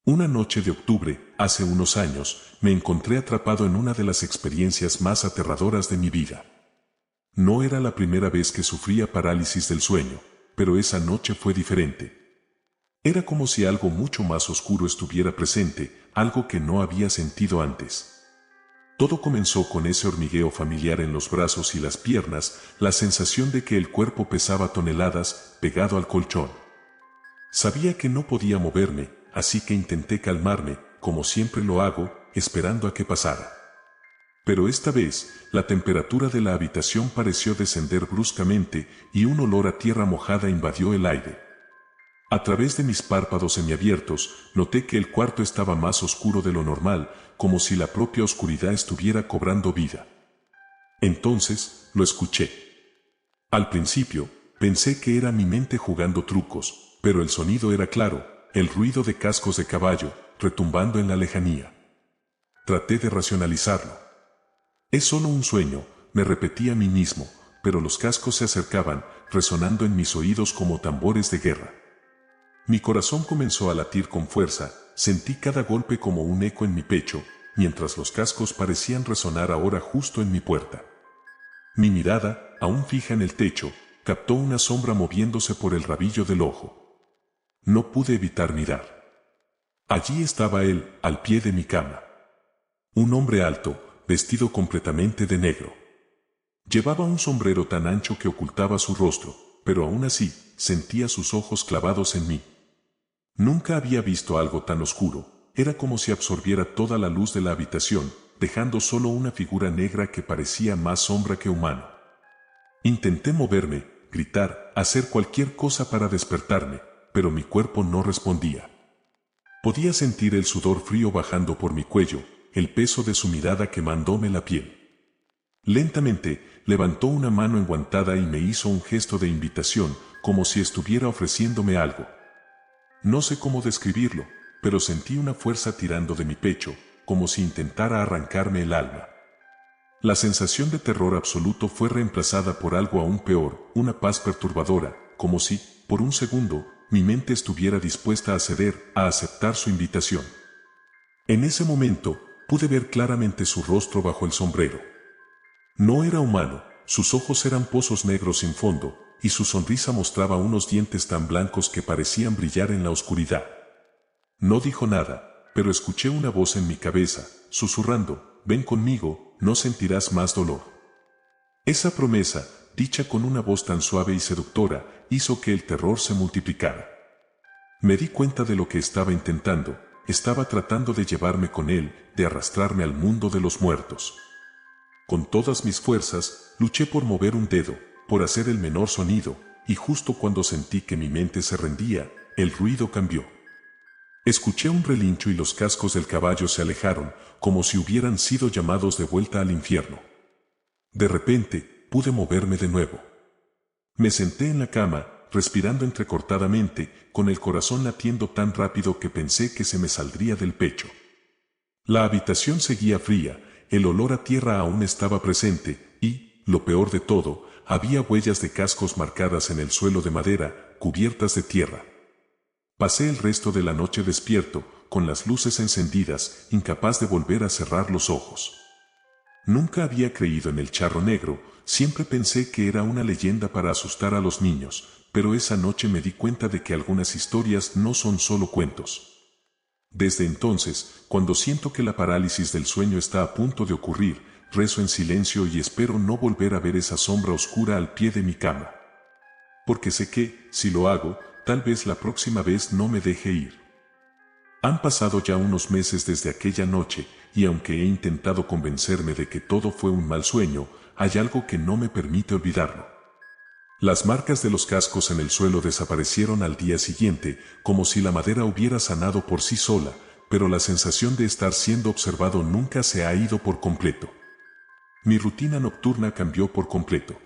Una noche de octubre, hace unos años, me encontré atrapado en una de las experiencias más aterradoras de mi vida. No era la primera vez que sufría parálisis del sueño, pero esa noche fue diferente. Era como si algo mucho más oscuro estuviera presente, algo que no había sentido antes. Todo comenzó con ese hormigueo familiar en los brazos y las piernas, la sensación de que el cuerpo pesaba toneladas, pegado al colchón. Sabía que no podía moverme, así que intenté calmarme, como siempre lo hago, esperando a que pasara. Pero esta vez, la temperatura de la habitación pareció descender bruscamente y un olor a tierra mojada invadió el aire. A través de mis párpados semiabiertos, noté que el cuarto estaba más oscuro de lo normal, como si la propia oscuridad estuviera cobrando vida. Entonces, lo escuché. Al principio, pensé que era mi mente jugando trucos, pero el sonido era claro, el ruido de cascos de caballo, retumbando en la lejanía. Traté de racionalizarlo. Es solo un sueño, me repetí a mí mismo, pero los cascos se acercaban, resonando en mis oídos como tambores de guerra. Mi corazón comenzó a latir con fuerza, sentí cada golpe como un eco en mi pecho, mientras los cascos parecían resonar ahora justo en mi puerta. Mi mirada, aún fija en el techo, captó una sombra moviéndose por el rabillo del ojo. No pude evitar mirar. Allí estaba él, al pie de mi cama. Un hombre alto, vestido completamente de negro. Llevaba un sombrero tan ancho que ocultaba su rostro, pero aún así, sentía sus ojos clavados en mí. Nunca había visto algo tan oscuro, era como si absorbiera toda la luz de la habitación, dejando solo una figura negra que parecía más sombra que humano. Intenté moverme, gritar, hacer cualquier cosa para despertarme, pero mi cuerpo no respondía. Podía sentir el sudor frío bajando por mi cuello, el peso de su mirada quemándome la piel. Lentamente, levantó una mano enguantada y me hizo un gesto de invitación, como si estuviera ofreciéndome algo. No sé cómo describirlo, pero sentí una fuerza tirando de mi pecho, como si intentara arrancarme el alma. La sensación de terror absoluto fue reemplazada por algo aún peor, una paz perturbadora, como si, por un segundo, mi mente estuviera dispuesta a ceder, a aceptar su invitación. En ese momento, pude ver claramente su rostro bajo el sombrero. No era humano, sus ojos eran pozos negros sin fondo, y su sonrisa mostraba unos dientes tan blancos que parecían brillar en la oscuridad. No dijo nada, pero escuché una voz en mi cabeza, susurrando, «Ven conmigo, no sentirás más dolor». Esa promesa, dicha con una voz tan suave y seductora, hizo que el terror se multiplicara. Me di cuenta de lo que estaba intentando, estaba tratando de llevarme con él, de arrastrarme al mundo de los muertos. Con todas mis fuerzas, luché por mover un dedo, por hacer el menor sonido, y justo cuando sentí que mi mente se rendía, el ruido cambió. Escuché un relincho y los cascos del caballo se alejaron, como si hubieran sido llamados de vuelta al infierno. De repente, pude moverme de nuevo. Me senté en la cama, respirando entrecortadamente, con el corazón latiendo tan rápido que pensé que se me saldría del pecho. La habitación seguía fría, el olor a tierra aún estaba presente, y, lo peor de todo, había huellas de cascos marcadas en el suelo de madera, cubiertas de tierra. Pasé el resto de la noche despierto, con las luces encendidas, incapaz de volver a cerrar los ojos. Nunca había creído en el charro negro, siempre pensé que era una leyenda para asustar a los niños, pero esa noche me di cuenta de que algunas historias no son solo cuentos. Desde entonces, cuando siento que la parálisis del sueño está a punto de ocurrir, rezo en silencio y espero no volver a ver esa sombra oscura al pie de mi cama. Porque sé que, si lo hago, tal vez la próxima vez no me deje ir. Han pasado ya unos meses desde aquella noche, y aunque he intentado convencerme de que todo fue un mal sueño, hay algo que no me permite olvidarlo. Las marcas de los cascos en el suelo desaparecieron al día siguiente, como si la madera hubiera sanado por sí sola, pero la sensación de estar siendo observado nunca se ha ido por completo. Mi rutina nocturna cambió por completo.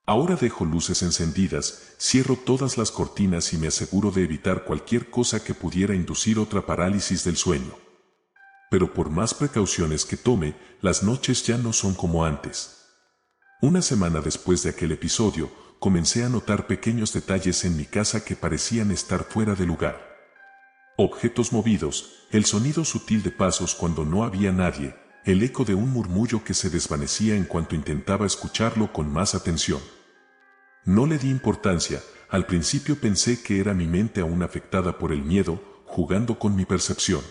Ahora dejo luces encendidas, cierro todas las cortinas y me aseguro de evitar cualquier cosa que pudiera inducir otra parálisis del sueño. Pero por más precauciones que tome, las noches ya no son como antes. Una semana después de aquel episodio, comencé a notar pequeños detalles en mi casa que parecían estar fuera de lugar. Objetos movidos, el sonido sutil de pasos cuando no había nadie, el eco de un murmullo que se desvanecía en cuanto intentaba escucharlo con más atención. No le di importancia, al principio pensé que era mi mente aún afectada por el miedo, jugando con mi percepción.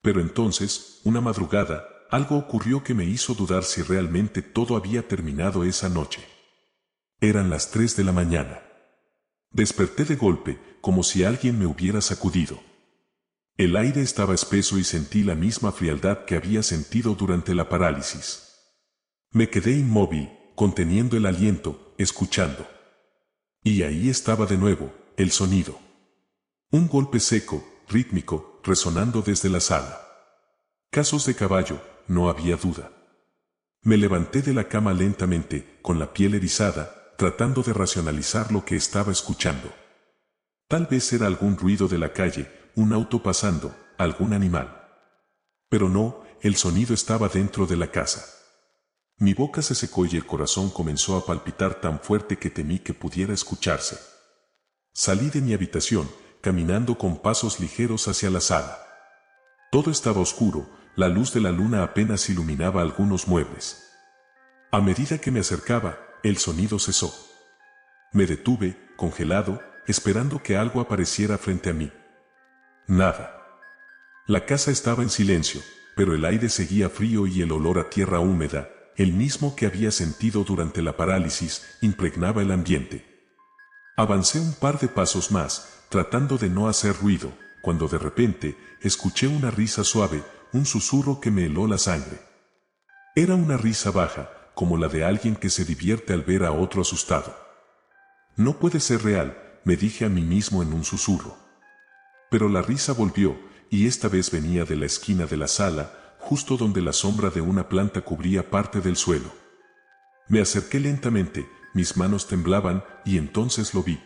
Pero entonces, una madrugada, algo ocurrió que me hizo dudar si realmente todo había terminado esa noche. Eran las 3 de la mañana. Desperté de golpe, como si alguien me hubiera sacudido. El aire estaba espeso y sentí la misma frialdad que había sentido durante la parálisis. Me quedé inmóvil, conteniendo el aliento, escuchando. Y ahí estaba de nuevo, el sonido. Un golpe seco, rítmico, resonando desde la sala. Casos de caballo, no había duda. Me levanté de la cama lentamente, con la piel erizada, tratando de racionalizar lo que estaba escuchando. Tal vez era algún ruido de la calle, un auto pasando, algún animal. Pero no, el sonido estaba dentro de la casa. Mi boca se secó y el corazón comenzó a palpitar tan fuerte que temí que pudiera escucharse. Salí de mi habitación, caminando con pasos ligeros hacia la sala. Todo estaba oscuro, la luz de la luna apenas iluminaba algunos muebles. A medida que me acercaba, el sonido cesó. Me detuve, congelado, esperando que algo apareciera frente a mí. Nada. La casa estaba en silencio, pero el aire seguía frío y el olor a tierra húmeda, el mismo que había sentido durante la parálisis, impregnaba el ambiente. Avancé un par de pasos más, tratando de no hacer ruido, cuando de repente escuché una risa suave, un susurro que me heló la sangre. Era una risa baja, como la de alguien que se divierte al ver a otro asustado. No puede ser real, me dije a mí mismo en un susurro. Pero la risa volvió, y esta vez venía de la esquina de la sala, justo donde la sombra de una planta cubría parte del suelo. Me acerqué lentamente, mis manos temblaban, y entonces lo vi.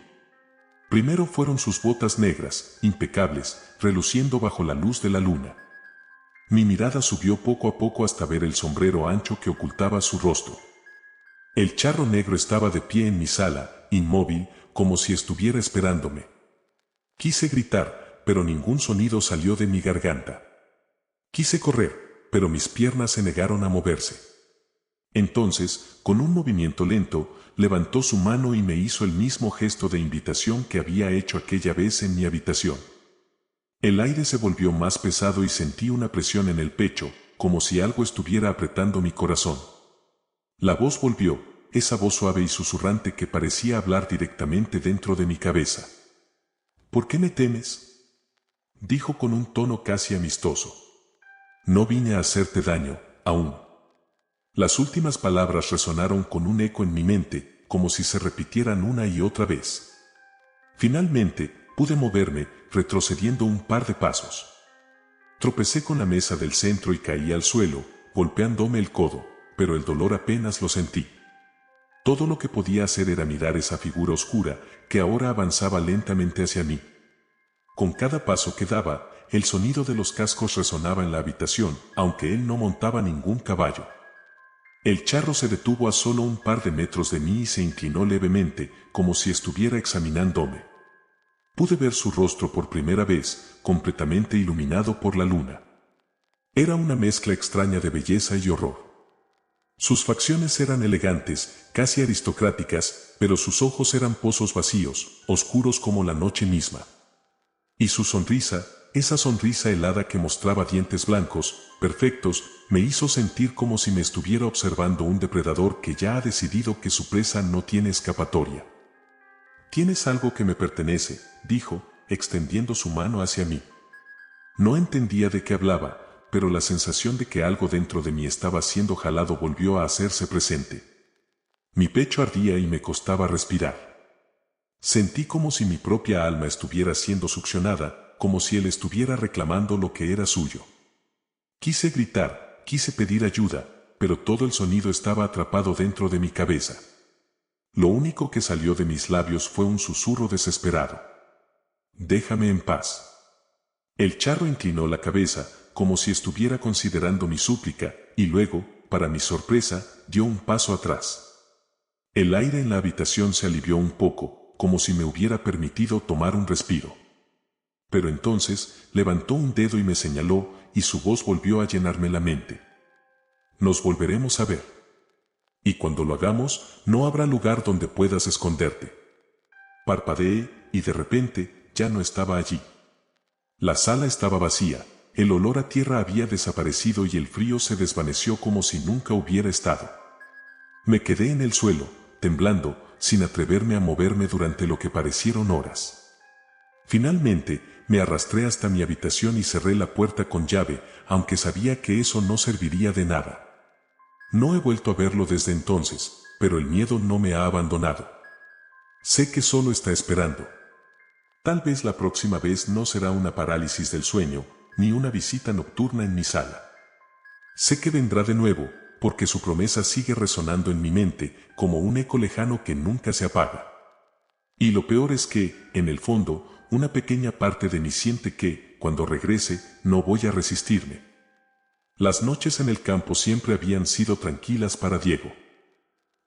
Primero fueron sus botas negras, impecables, reluciendo bajo la luz de la luna. Mi mirada subió poco a poco hasta ver el sombrero ancho que ocultaba su rostro. El charro negro estaba de pie en mi sala, inmóvil, como si estuviera esperándome. Quise gritar, pero ningún sonido salió de mi garganta. Quise correr, pero mis piernas se negaron a moverse. Entonces, con un movimiento lento, levantó su mano y me hizo el mismo gesto de invitación que había hecho aquella vez en mi habitación. El aire se volvió más pesado y sentí una presión en el pecho, como si algo estuviera apretando mi corazón. La voz volvió, esa voz suave y susurrante que parecía hablar directamente dentro de mi cabeza. ¿Por qué me temes?, dijo con un tono casi amistoso. No vine a hacerte daño, aún. Las últimas palabras resonaron con un eco en mi mente, como si se repitieran una y otra vez. Finalmente, pude moverme, retrocediendo un par de pasos. Tropecé con la mesa del centro y caí al suelo, golpeándome el codo, pero el dolor apenas lo sentí. Todo lo que podía hacer era mirar esa figura oscura, que ahora avanzaba lentamente hacia mí. Con cada paso que daba, el sonido de los cascos resonaba en la habitación, aunque él no montaba ningún caballo. El charro se detuvo a solo un par de metros de mí y se inclinó levemente, como si estuviera examinándome. Pude ver su rostro por primera vez, completamente iluminado por la luna. Era una mezcla extraña de belleza y horror. Sus facciones eran elegantes, casi aristocráticas, pero sus ojos eran pozos vacíos, oscuros como la noche misma. Y su sonrisa, esa sonrisa helada que mostraba dientes blancos, perfectos, me hizo sentir como si me estuviera observando un depredador que ya ha decidido que su presa no tiene escapatoria. «Tienes algo que me pertenece», dijo, extendiendo su mano hacia mí. No entendía de qué hablaba, pero la sensación de que algo dentro de mí estaba siendo jalado volvió a hacerse presente. Mi pecho ardía y me costaba respirar. Sentí como si mi propia alma estuviera siendo succionada, como si él estuviera reclamando lo que era suyo. Quise gritar, quise pedir ayuda, pero todo el sonido estaba atrapado dentro de mi cabeza. Lo único que salió de mis labios fue un susurro desesperado. «Déjame en paz». El charro inclinó la cabeza, como si estuviera considerando mi súplica, y luego, para mi sorpresa, dio un paso atrás. El aire en la habitación se alivió un poco, como si me hubiera permitido tomar un respiro. Pero entonces levantó un dedo y me señaló, y su voz volvió a llenarme la mente. Nos volveremos a ver. Y cuando lo hagamos, no habrá lugar donde puedas esconderte. Parpadeé, y de repente, ya no estaba allí. La sala estaba vacía, el olor a tierra había desaparecido y el frío se desvaneció como si nunca hubiera estado. Me quedé en el suelo, temblando, sin atreverme a moverme durante lo que parecieron horas. Finalmente, me arrastré hasta mi habitación y cerré la puerta con llave, aunque sabía que eso no serviría de nada. No he vuelto a verlo desde entonces, pero el miedo no me ha abandonado. Sé que solo está esperando. Tal vez la próxima vez no será una parálisis del sueño, ni una visita nocturna en mi sala. Sé que vendrá de nuevo, porque su promesa sigue resonando en mi mente como un eco lejano que nunca se apaga. Y lo peor es que, en el fondo, una pequeña parte de mí siente que, cuando regrese, no voy a resistirme. Las noches en el campo siempre habían sido tranquilas para Diego.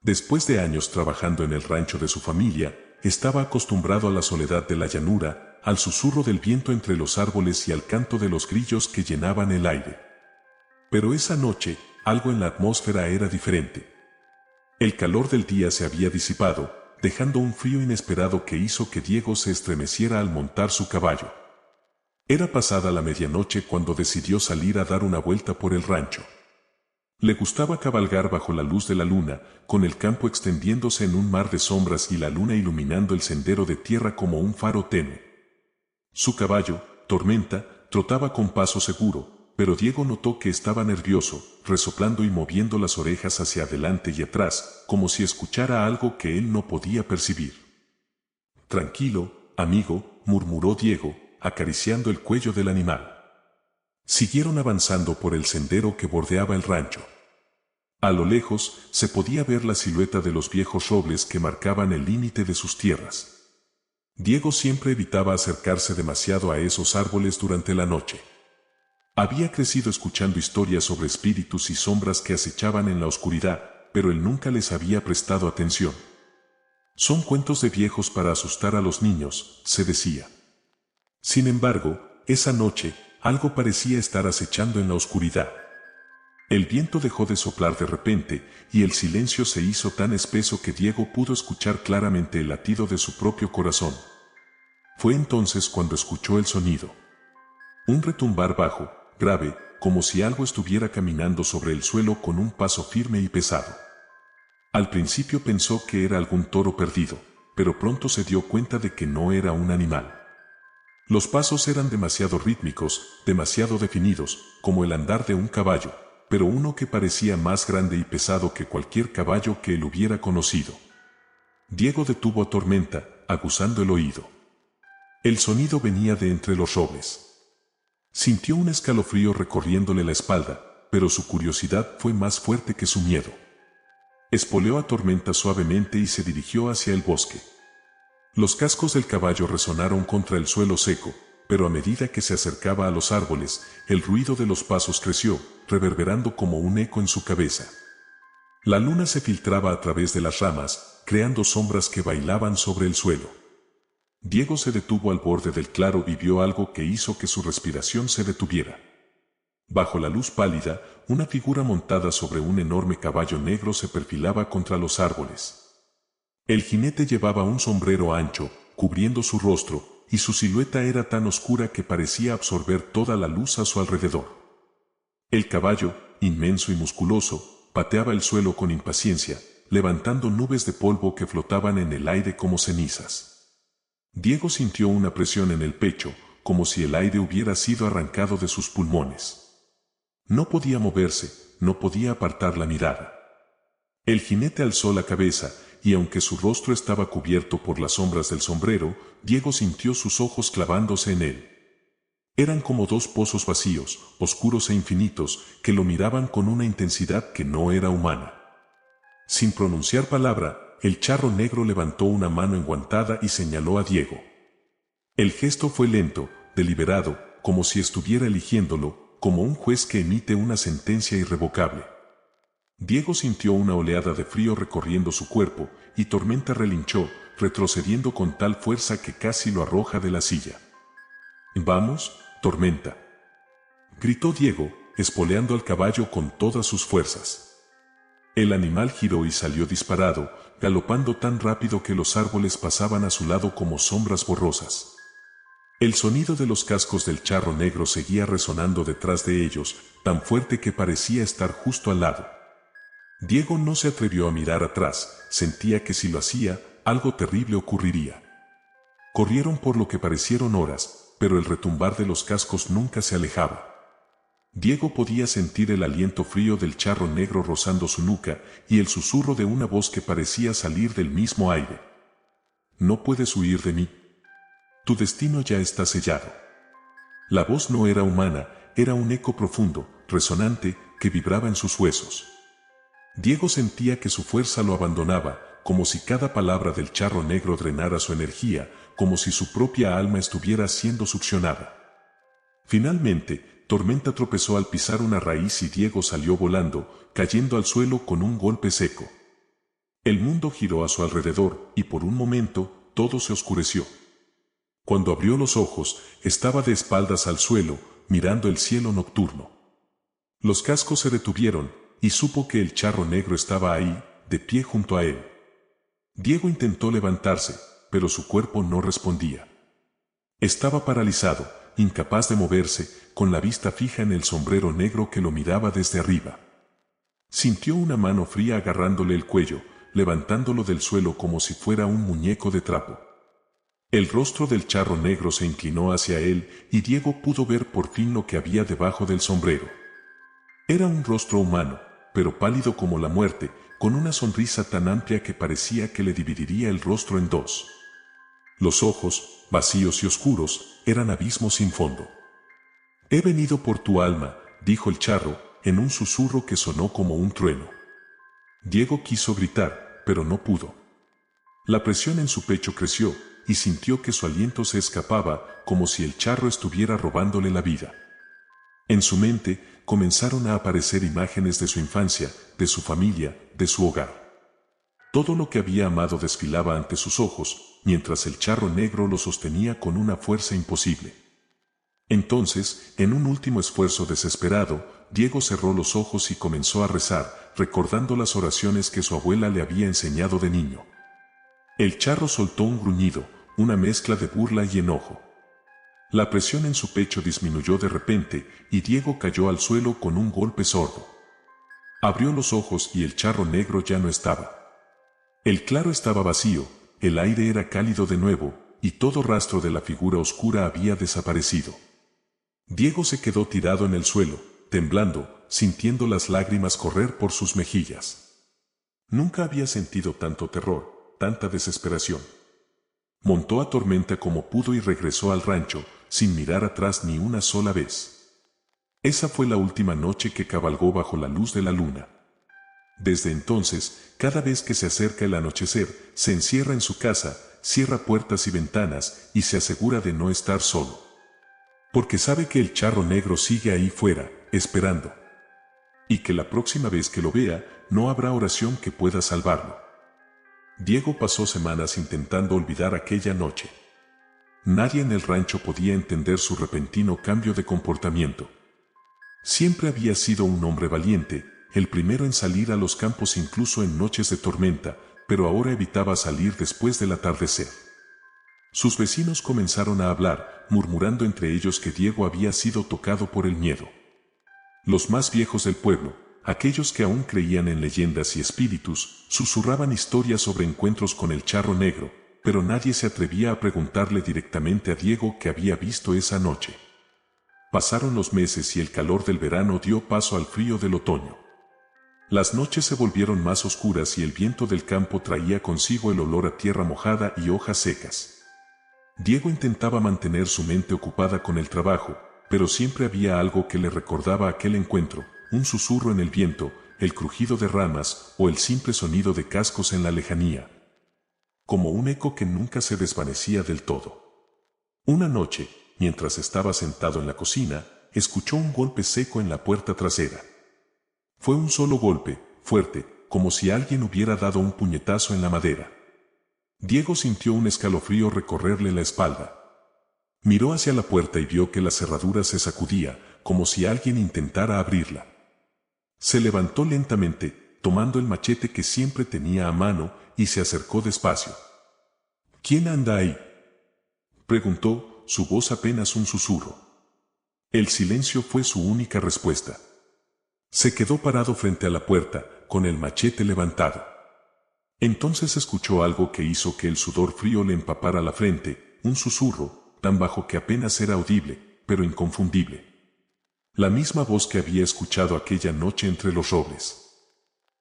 Después de años trabajando en el rancho de su familia, estaba acostumbrado a la soledad de la llanura, al susurro del viento entre los árboles y al canto de los grillos que llenaban el aire. Pero esa noche, algo en la atmósfera era diferente. El calor del día se había disipado, dejando un frío inesperado que hizo que Diego se estremeciera al montar su caballo. Era pasada la medianoche cuando decidió salir a dar una vuelta por el rancho. Le gustaba cabalgar bajo la luz de la luna, con el campo extendiéndose en un mar de sombras y la luna iluminando el sendero de tierra como un faro tenue. Su caballo, Tormenta, trotaba con paso seguro, pero Diego notó que estaba nervioso, resoplando y moviendo las orejas hacia adelante y atrás, como si escuchara algo que él no podía percibir. Tranquilo, amigo, murmuró Diego, acariciando el cuello del animal. Siguieron avanzando por el sendero que bordeaba el rancho. A lo lejos se podía ver la silueta de los viejos robles que marcaban el límite de sus tierras. Diego siempre evitaba acercarse demasiado a esos árboles durante la noche. Había crecido escuchando historias sobre espíritus y sombras que acechaban en la oscuridad, pero él nunca les había prestado atención. Son cuentos de viejos para asustar a los niños, se decía. Sin embargo, esa noche, algo parecía estar acechando en la oscuridad. El viento dejó de soplar de repente, y el silencio se hizo tan espeso que Diego pudo escuchar claramente el latido de su propio corazón. Fue entonces cuando escuchó el sonido. Un retumbar bajo, grave, como si algo estuviera caminando sobre el suelo con un paso firme y pesado. Al principio pensó que era algún toro perdido, pero pronto se dio cuenta de que no era un animal. Los pasos eran demasiado rítmicos, demasiado definidos, como el andar de un caballo, pero uno que parecía más grande y pesado que cualquier caballo que él hubiera conocido. Diego detuvo a Tormenta, aguzando el oído. El sonido venía de entre los robles. Sintió un escalofrío recorriéndole la espalda, pero su curiosidad fue más fuerte que su miedo. Espoleó a Tormenta suavemente y se dirigió hacia el bosque. Los cascos del caballo resonaron contra el suelo seco, pero a medida que se acercaba a los árboles, el ruido de los pasos creció, reverberando como un eco en su cabeza. La luna se filtraba a través de las ramas, creando sombras que bailaban sobre el suelo. Diego se detuvo al borde del claro y vio algo que hizo que su respiración se detuviera. Bajo la luz pálida, una figura montada sobre un enorme caballo negro se perfilaba contra los árboles. El jinete llevaba un sombrero ancho, cubriendo su rostro, y su silueta era tan oscura que parecía absorber toda la luz a su alrededor. El caballo, inmenso y musculoso, pateaba el suelo con impaciencia, levantando nubes de polvo que flotaban en el aire como cenizas. Diego sintió una presión en el pecho, como si el aire hubiera sido arrancado de sus pulmones. No podía moverse, no podía apartar la mirada. El jinete alzó la cabeza, y aunque su rostro estaba cubierto por las sombras del sombrero, Diego sintió sus ojos clavándose en él. Eran como dos pozos vacíos, oscuros e infinitos, que lo miraban con una intensidad que no era humana. Sin pronunciar palabra, el charro negro levantó una mano enguantada y señaló a Diego. El gesto fue lento, deliberado, como si estuviera eligiéndolo, como un juez que emite una sentencia irrevocable. Diego sintió una oleada de frío recorriendo su cuerpo, y Tormenta relinchó, retrocediendo con tal fuerza que casi lo arroja de la silla. Vamos, Tormenta, gritó Diego, espoleando al caballo con todas sus fuerzas. El animal giró y salió disparado, galopando tan rápido que los árboles pasaban a su lado como sombras borrosas. El sonido de los cascos del charro negro seguía resonando detrás de ellos, tan fuerte que parecía estar justo al lado. Diego no se atrevió a mirar atrás, sentía que si lo hacía, algo terrible ocurriría. Corrieron por lo que parecieron horas, pero el retumbar de los cascos nunca se alejaba. Diego podía sentir el aliento frío del charro negro rozando su nuca y el susurro de una voz que parecía salir del mismo aire. No puedes huir de mí. Tu destino ya está sellado. La voz no era humana, era un eco profundo, resonante, que vibraba en sus huesos. Diego sentía que su fuerza lo abandonaba, como si cada palabra del charro negro drenara su energía, como si su propia alma estuviera siendo succionada. Finalmente, Tormenta tropezó al pisar una raíz y Diego salió volando, cayendo al suelo con un golpe seco. El mundo giró a su alrededor y por un momento todo se oscureció. Cuando abrió los ojos, estaba de espaldas al suelo, mirando el cielo nocturno. Los cascos se detuvieron y supo que el charro negro estaba ahí, de pie junto a él. Diego intentó levantarse, pero su cuerpo no respondía. Estaba paralizado, incapaz de moverse, con la vista fija en el sombrero negro que lo miraba desde arriba. Sintió una mano fría agarrándole el cuello, levantándolo del suelo como si fuera un muñeco de trapo. El rostro del charro negro se inclinó hacia él y Diego pudo ver por fin lo que había debajo del sombrero. Era un rostro humano, pero pálido como la muerte, con una sonrisa tan amplia que parecía que le dividiría el rostro en dos. Los ojos, vacíos y oscuros, eran abismos sin fondo. He venido por tu alma, dijo el charro, en un susurro que sonó como un trueno. Diego quiso gritar, pero no pudo. La presión en su pecho creció, y sintió que su aliento se escapaba, como si el charro estuviera robándole la vida. En su mente, comenzaron a aparecer imágenes de su infancia, de su familia, de su hogar. Todo lo que había amado desfilaba ante sus ojos, mientras el charro negro lo sostenía con una fuerza imposible. Entonces, en un último esfuerzo desesperado, Diego cerró los ojos y comenzó a rezar, recordando las oraciones que su abuela le había enseñado de niño. El charro soltó un gruñido, una mezcla de burla y enojo. La presión en su pecho disminuyó de repente y Diego cayó al suelo con un golpe sordo. Abrió los ojos y el charro negro ya no estaba. El claro estaba vacío, el aire era cálido de nuevo y todo rastro de la figura oscura había desaparecido. Diego se quedó tirado en el suelo, temblando, sintiendo las lágrimas correr por sus mejillas. Nunca había sentido tanto terror, tanta desesperación. Montó a Tormenta como pudo y regresó al rancho, sin mirar atrás ni una sola vez. Esa fue la última noche que cabalgó bajo la luz de la luna. Desde entonces, cada vez que se acerca el anochecer, se encierra en su casa, cierra puertas y ventanas y se asegura de no estar solo. Porque sabe que el charro negro sigue ahí fuera, esperando. Y que la próxima vez que lo vea, no habrá oración que pueda salvarlo. Diego pasó semanas intentando olvidar aquella noche. Nadie en el rancho podía entender su repentino cambio de comportamiento. Siempre había sido un hombre valiente, el primero en salir a los campos incluso en noches de tormenta, pero ahora evitaba salir después del atardecer. Sus vecinos comenzaron a hablar, murmurando entre ellos que Diego había sido tocado por el miedo. Los más viejos del pueblo, aquellos que aún creían en leyendas y espíritus, susurraban historias sobre encuentros con el charro negro, pero nadie se atrevía a preguntarle directamente a Diego qué había visto esa noche. Pasaron los meses y el calor del verano dio paso al frío del otoño. Las noches se volvieron más oscuras y el viento del campo traía consigo el olor a tierra mojada y hojas secas. Diego intentaba mantener su mente ocupada con el trabajo, pero siempre había algo que le recordaba aquel encuentro, un susurro en el viento, el crujido de ramas o el simple sonido de cascos en la lejanía. Como un eco que nunca se desvanecía del todo. Una noche, mientras estaba sentado en la cocina, escuchó un golpe seco en la puerta trasera. Fue un solo golpe, fuerte, como si alguien hubiera dado un puñetazo en la madera. Diego sintió un escalofrío recorrerle la espalda. Miró hacia la puerta y vio que la cerradura se sacudía, como si alguien intentara abrirla. Se levantó lentamente, tomando el machete que siempre tenía a mano, y se acercó despacio. ¿Quién anda ahí?, preguntó, su voz apenas un susurro. El silencio fue su única respuesta. Se quedó parado frente a la puerta, con el machete levantado. Entonces escuchó algo que hizo que el sudor frío le empapara la frente, un susurro, tan bajo que apenas era audible, pero inconfundible. La misma voz que había escuchado aquella noche entre los robles.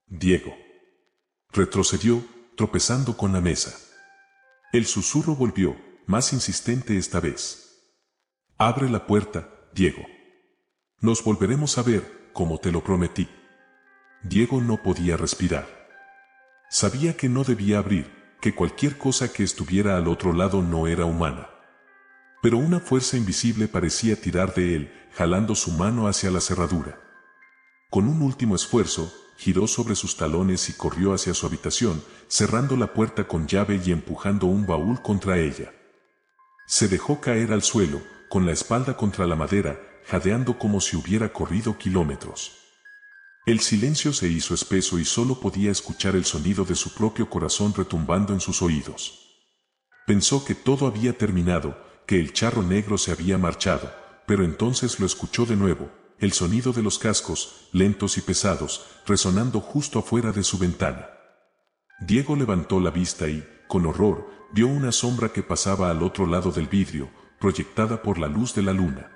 Diego. Retrocedió, tropezando con la mesa. El susurro volvió, más insistente esta vez. Abre la puerta, Diego. Nos volveremos a ver, como te lo prometí. Diego no podía respirar. Sabía que no debía abrir, que cualquier cosa que estuviera al otro lado no era humana. Pero una fuerza invisible parecía tirar de él, jalando su mano hacia la cerradura. Con un último esfuerzo, giró sobre sus talones y corrió hacia su habitación, cerrando la puerta con llave y empujando un baúl contra ella. Se dejó caer al suelo, con la espalda contra la madera, jadeando como si hubiera corrido kilómetros. El silencio se hizo espeso y solo podía escuchar el sonido de su propio corazón retumbando en sus oídos. Pensó que todo había terminado, que el charro negro se había marchado, pero entonces lo escuchó de nuevo, el sonido de los cascos, lentos y pesados, resonando justo afuera de su ventana. Diego levantó la vista y, con horror, vio una sombra que pasaba al otro lado del vidrio, proyectada por la luz de la luna.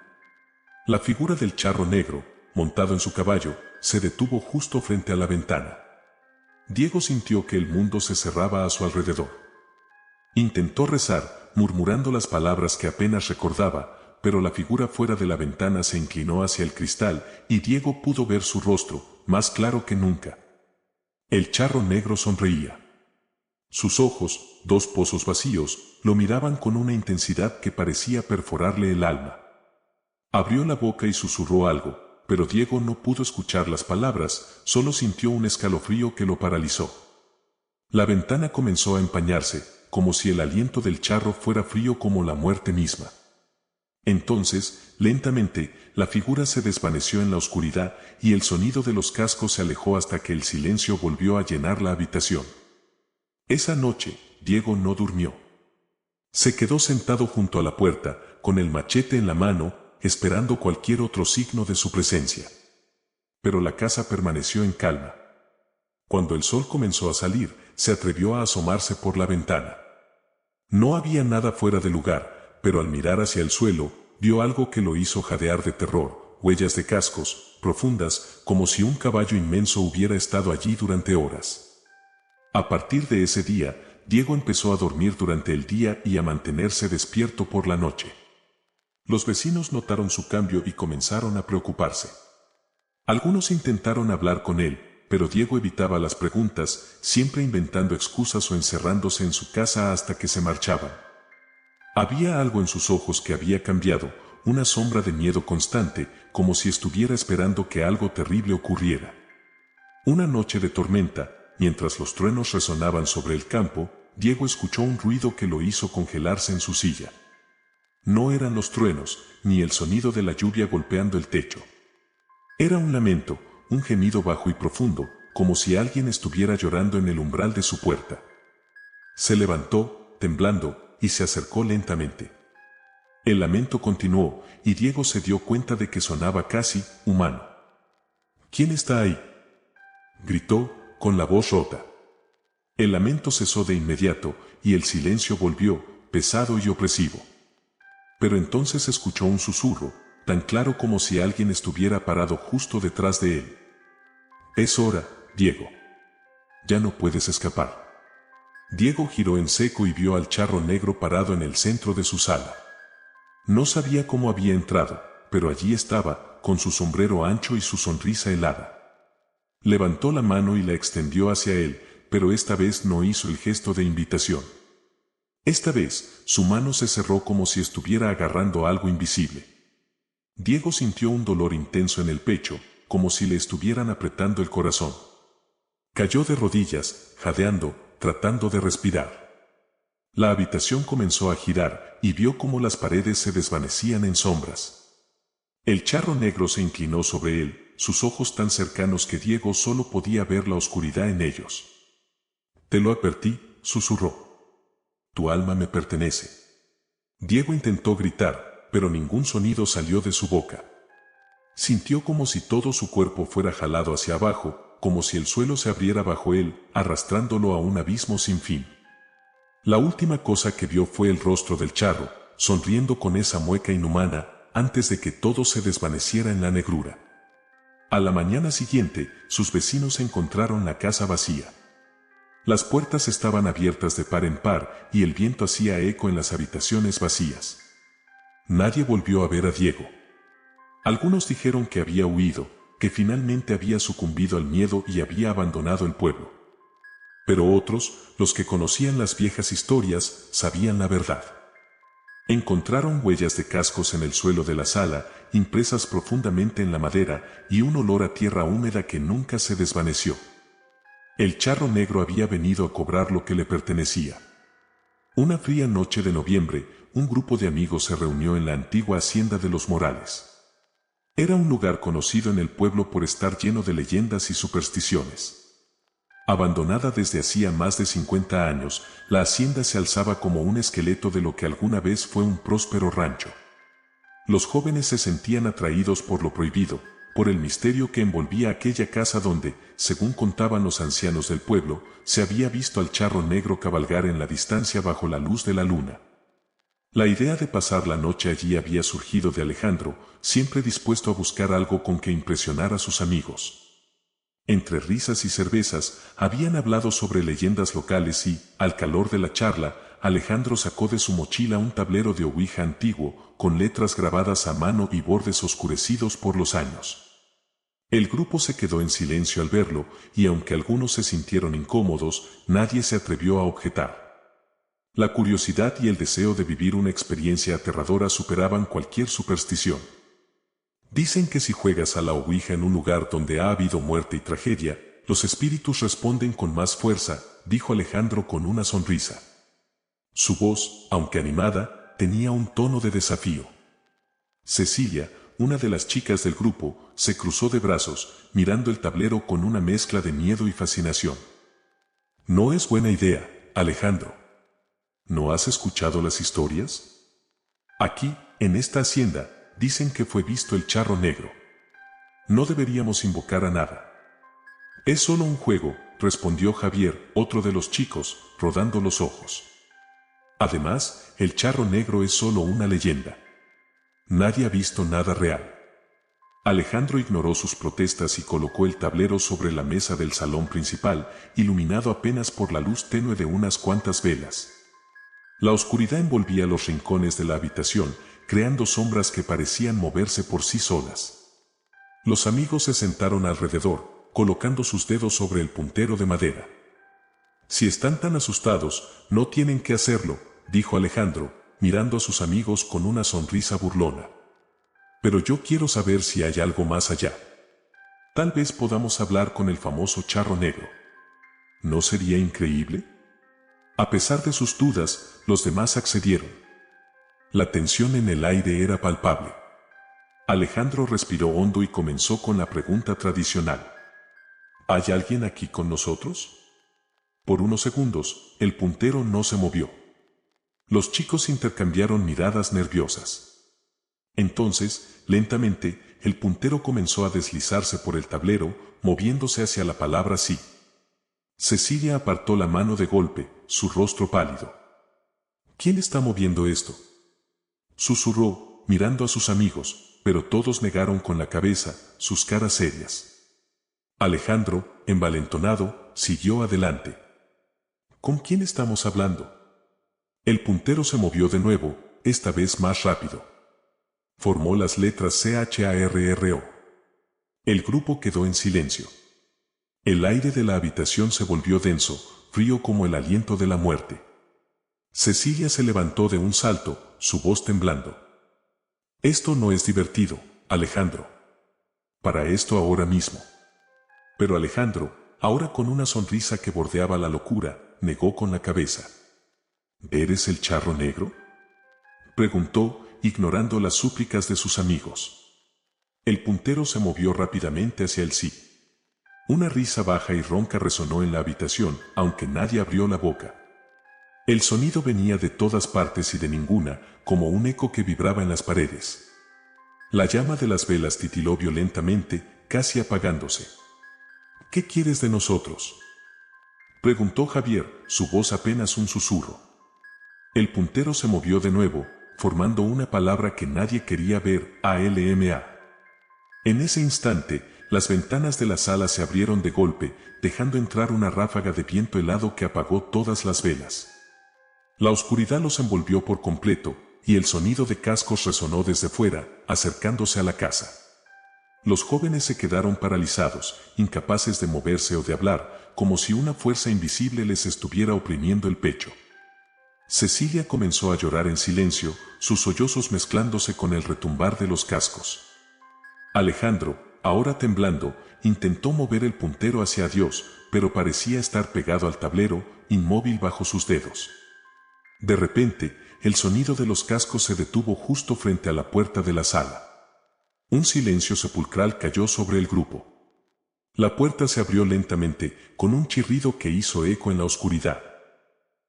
La figura del charro negro, montado en su caballo, se detuvo justo frente a la ventana. Diego sintió que el mundo se cerraba a su alrededor. Intentó rezar, murmurando las palabras que apenas recordaba, pero la figura fuera de la ventana se inclinó hacia el cristal y Diego pudo ver su rostro, más claro que nunca. El charro negro sonreía. Sus ojos, dos pozos vacíos, lo miraban con una intensidad que parecía perforarle el alma. Abrió la boca y susurró algo, pero Diego no pudo escuchar las palabras, solo sintió un escalofrío que lo paralizó. La ventana comenzó a empañarse, como si el aliento del charro fuera frío como la muerte misma. Entonces, lentamente, la figura se desvaneció en la oscuridad y el sonido de los cascos se alejó hasta que el silencio volvió a llenar la habitación. Esa noche, Diego no durmió. Se quedó sentado junto a la puerta, con el machete en la mano, esperando cualquier otro signo de su presencia. Pero la casa permaneció en calma. Cuando el sol comenzó a salir, se atrevió a asomarse por la ventana. No había nada fuera de lugar, pero al mirar hacia el suelo, vio algo que lo hizo jadear de terror, huellas de cascos, profundas, como si un caballo inmenso hubiera estado allí durante horas. A partir de ese día, Diego empezó a dormir durante el día y a mantenerse despierto por la noche. Los vecinos notaron su cambio y comenzaron a preocuparse. Algunos intentaron hablar con él, pero Diego evitaba las preguntas, siempre inventando excusas o encerrándose en su casa hasta que se marchaban. Había algo en sus ojos que había cambiado, una sombra de miedo constante, como si estuviera esperando que algo terrible ocurriera. Una noche de tormenta, mientras los truenos resonaban sobre el campo, Diego escuchó un ruido que lo hizo congelarse en su silla. No eran los truenos, ni el sonido de la lluvia golpeando el techo. Era un lamento, un gemido bajo y profundo, como si alguien estuviera llorando en el umbral de su puerta. Se levantó, temblando, y se acercó lentamente. El lamento continuó, y Diego se dio cuenta de que sonaba casi humano. ¿Quién está ahí?, gritó, con la voz rota. El lamento cesó de inmediato, y el silencio volvió, pesado y opresivo. Pero entonces escuchó un susurro, tan claro como si alguien estuviera parado justo detrás de él. Es hora, Diego. Ya no puedes escapar. Diego giró en seco y vio al charro negro parado en el centro de su sala. No sabía cómo había entrado, pero allí estaba, con su sombrero ancho y su sonrisa helada. Levantó la mano y la extendió hacia él, pero esta vez no hizo el gesto de invitación. Esta vez, su mano se cerró como si estuviera agarrando algo invisible. Diego sintió un dolor intenso en el pecho, como si le estuvieran apretando el corazón. Cayó de rodillas, jadeando, tratando de respirar. La habitación comenzó a girar y vio cómo las paredes se desvanecían en sombras. El charro negro se inclinó sobre él, sus ojos tan cercanos que Diego solo podía ver la oscuridad en ellos. «Te lo advertí», susurró. «Tu alma me pertenece». Diego intentó gritar, pero ningún sonido salió de su boca. Sintió como si todo su cuerpo fuera jalado hacia abajo, como si el suelo se abriera bajo él, arrastrándolo a un abismo sin fin. La última cosa que vio fue el rostro del charro, sonriendo con esa mueca inhumana, antes de que todo se desvaneciera en la negrura. A la mañana siguiente, sus vecinos encontraron la casa vacía. Las puertas estaban abiertas de par en par y el viento hacía eco en las habitaciones vacías. Nadie volvió a ver a Diego. Algunos dijeron que había huido, que finalmente había sucumbido al miedo y había abandonado el pueblo. Pero otros, los que conocían las viejas historias, sabían la verdad. Encontraron huellas de cascos en el suelo de la sala, impresas profundamente en la madera, y un olor a tierra húmeda que nunca se desvaneció. El charro negro había venido a cobrar lo que le pertenecía. Una fría noche de noviembre, un grupo de amigos se reunió en la antigua hacienda de los Morales. Era un lugar conocido en el pueblo por estar lleno de leyendas y supersticiones. Abandonada desde hacía más de 50 años, la hacienda se alzaba como un esqueleto de lo que alguna vez fue un próspero rancho. Los jóvenes se sentían atraídos por lo prohibido, por el misterio que envolvía aquella casa donde, según contaban los ancianos del pueblo, se había visto al charro negro cabalgar en la distancia bajo la luz de la luna. La idea de pasar la noche allí había surgido de Alejandro, siempre dispuesto a buscar algo con que impresionar a sus amigos. Entre risas y cervezas, habían hablado sobre leyendas locales y, al calor de la charla, Alejandro sacó de su mochila un tablero de ouija antiguo, con letras grabadas a mano y bordes oscurecidos por los años. El grupo se quedó en silencio al verlo, y aunque algunos se sintieron incómodos, nadie se atrevió a objetar. La curiosidad y el deseo de vivir una experiencia aterradora superaban cualquier superstición. Dicen que si juegas a la ouija en un lugar donde ha habido muerte y tragedia, los espíritus responden con más fuerza, dijo Alejandro con una sonrisa. Su voz, aunque animada, tenía un tono de desafío. Cecilia, una de las chicas del grupo, se cruzó de brazos, mirando el tablero con una mezcla de miedo y fascinación. No es buena idea, Alejandro. ¿No has escuchado las historias? Aquí, en esta hacienda, dicen que fue visto el charro negro. No deberíamos invocar a nada. Es solo un juego, respondió Javier, otro de los chicos, rodando los ojos. Además, el charro negro es solo una leyenda. Nadie ha visto nada real. Alejandro ignoró sus protestas y colocó el tablero sobre la mesa del salón principal, iluminado apenas por la luz tenue de unas cuantas velas. La oscuridad envolvía los rincones de la habitación, creando sombras que parecían moverse por sí solas. Los amigos se sentaron alrededor, colocando sus dedos sobre el puntero de madera. Si están tan asustados, no tienen que hacerlo, dijo Alejandro, mirando a sus amigos con una sonrisa burlona. Pero yo quiero saber si hay algo más allá. Tal vez podamos hablar con el famoso charro negro. ¿No sería increíble? A pesar de sus dudas, los demás accedieron. La tensión en el aire era palpable. Alejandro respiró hondo y comenzó con la pregunta tradicional. ¿Hay alguien aquí con nosotros? Por unos segundos, el puntero no se movió. Los chicos intercambiaron miradas nerviosas. Entonces, lentamente, el puntero comenzó a deslizarse por el tablero, moviéndose hacia la palabra sí. Cecilia apartó la mano de golpe, su rostro pálido. ¿Quién está moviendo esto?, susurró, mirando a sus amigos, pero todos negaron con la cabeza, sus caras serias. Alejandro, envalentonado, siguió adelante. ¿Con quién estamos hablando? El puntero se movió de nuevo, esta vez más rápido. Formó las letras CHARRO. El grupo quedó en silencio. El aire de la habitación se volvió denso, frío como el aliento de la muerte. Cecilia se levantó de un salto, su voz temblando. Esto no es divertido, Alejandro. Para esto ahora mismo. Pero Alejandro, ahora con una sonrisa que bordeaba la locura, negó con la cabeza. ¿Eres el charro negro?, preguntó, ignorando las súplicas de sus amigos. El puntero se movió rápidamente hacia el sí. Una risa baja y ronca resonó en la habitación, aunque nadie abrió la boca. El sonido venía de todas partes y de ninguna, como un eco que vibraba en las paredes. La llama de las velas titiló violentamente, casi apagándose. ¿Qué quieres de nosotros?, preguntó Javier, su voz apenas un susurro. El puntero se movió de nuevo, formando una palabra que nadie quería ver: ALMA. En ese instante, las ventanas de la sala se abrieron de golpe, dejando entrar una ráfaga de viento helado que apagó todas las velas. La oscuridad los envolvió por completo, y el sonido de cascos resonó desde fuera, acercándose a la casa. Los jóvenes se quedaron paralizados, incapaces de moverse o de hablar, como si una fuerza invisible les estuviera oprimiendo el pecho. Cecilia comenzó a llorar en silencio, sus sollozos mezclándose con el retumbar de los cascos. Alejandro, ahora temblando, intentó mover el puntero hacia Dios, pero parecía estar pegado al tablero, inmóvil bajo sus dedos. De repente, el sonido de los cascos se detuvo justo frente a la puerta de la sala. Un silencio sepulcral cayó sobre el grupo. La puerta se abrió lentamente, con un chirrido que hizo eco en la oscuridad.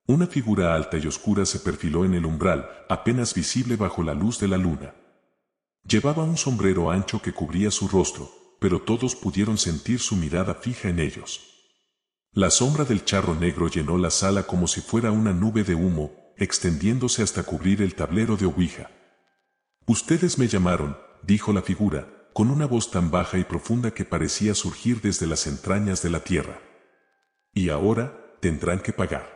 Una figura alta y oscura se perfiló en el umbral, apenas visible bajo la luz de la luna. Llevaba un sombrero ancho que cubría su rostro, pero todos pudieron sentir su mirada fija en ellos. La sombra del charro negro llenó la sala como si fuera una nube de humo, extendiéndose hasta cubrir el tablero de Ouija. «Ustedes me llamaron», dijo la figura, con una voz tan baja y profunda que parecía surgir desde las entrañas de la tierra. «Y ahora, tendrán que pagar».